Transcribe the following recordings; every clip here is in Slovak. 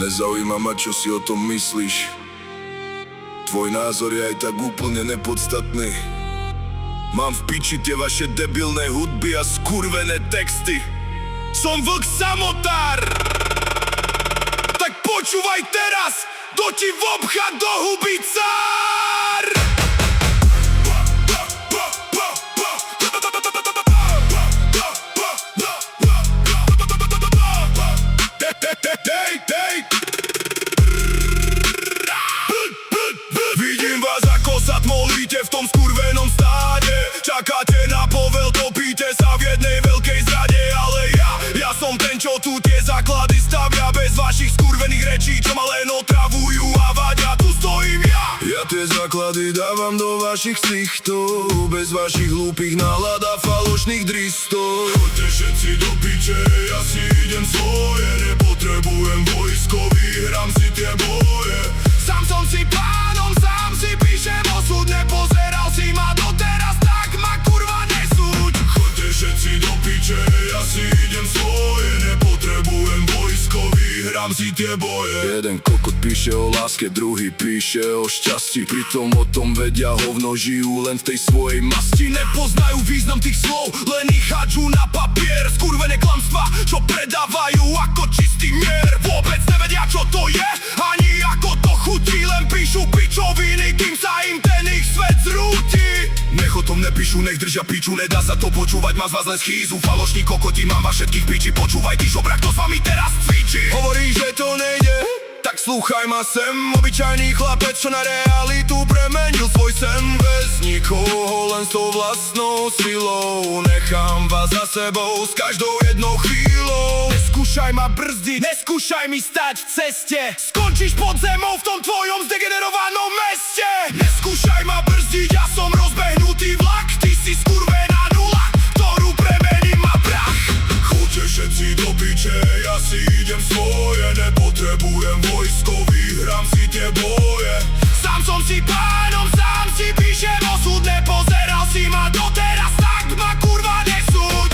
Nezaujíma ma, čo si o tom myslíš. Tvoj názor je aj tak úplne nepodstatný. Mám v piči tie vaše debilné hudby a skurvené texty. Som vlk samotár! Tak počúvaj teraz, kto ti vobcha do huby cár! Vidím vás, ako sa tmolíte v tom skurvenom stáde. Čakáte na povel, topíte sa v jednej veľkej zrade. Ale ja som ten, čo tu tie základy stavia. Bez vašich skurvených rečí, čo ma len otravujú a vadia. Tu stojím ja. Ja tie základy dávam do vašich ksichtov. Bez vašich hlúpych nálad a falošných dristov. Choďte všetci do piče, ja si idem svoje. Nepotrebujem vojskový, hrám si tie boje. Sám som si pánom, sám si píšem osud. Nepozeral si ma doteraz, tak ma kurva nesúď. Choďte všetci do piče, ja si idem svoje. Nepotrebujem vojskový, hrám si tie boje. Jeden kokot píše o láske, druhý píše o šťastí. Pritom o tom vedia hovno, žijú len v tej svojej masti. Nepoznajú význam tých slov, len ich hádžu na papier. Skurvené klamstvá, čo predávajú ako čistý mier. Vôbec nevedia, čo to je, ani ako to chutí. Len píšu pičoviny, kým sa im ten ich svet zrúti. Nech o tom nepíšu, nech držia piču. Nedá sa to počúvať, má z vás len schýzu. Falošní kokoti, mám vás všetkých piči. Počúvaj, ty žobrak, to s vami teraz cvičí. Hovorí, že to nejde, tak slúchaj ma sem. Obyčajný chlapec, čo na realitu premenil svoj sen. Bez nikoho, len s tou vlastnou silou. Nechám vás za sebou s každou jednou chvíľou. Neskúšaj ma brzdiť, neskúšaj mi stať v ceste. Skončíš pod zemou v tom tvojom zdegenerovanom meste. Neskúšaj ma brzdiť, ja som rozbehnutý vlak. Ty si skurvená nula, ktorú premením na prach. Choďte všetci do piče, ja si idem svoje. Nepotrebujem vojskový, hrám si tie boje. Sám som si pánom, sám si píšem osud. Nepozeral si ma doteraz, tak ma kurva nesúď.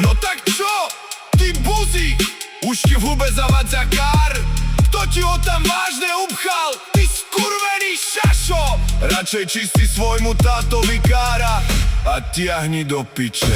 No tak čo, ty buzík, už ti v hube zavadza kár. Kto ti ho tam vážne upchal, ty skurvený šašo? Radšej čisti svojmu tátovi kára a tiahni do piče.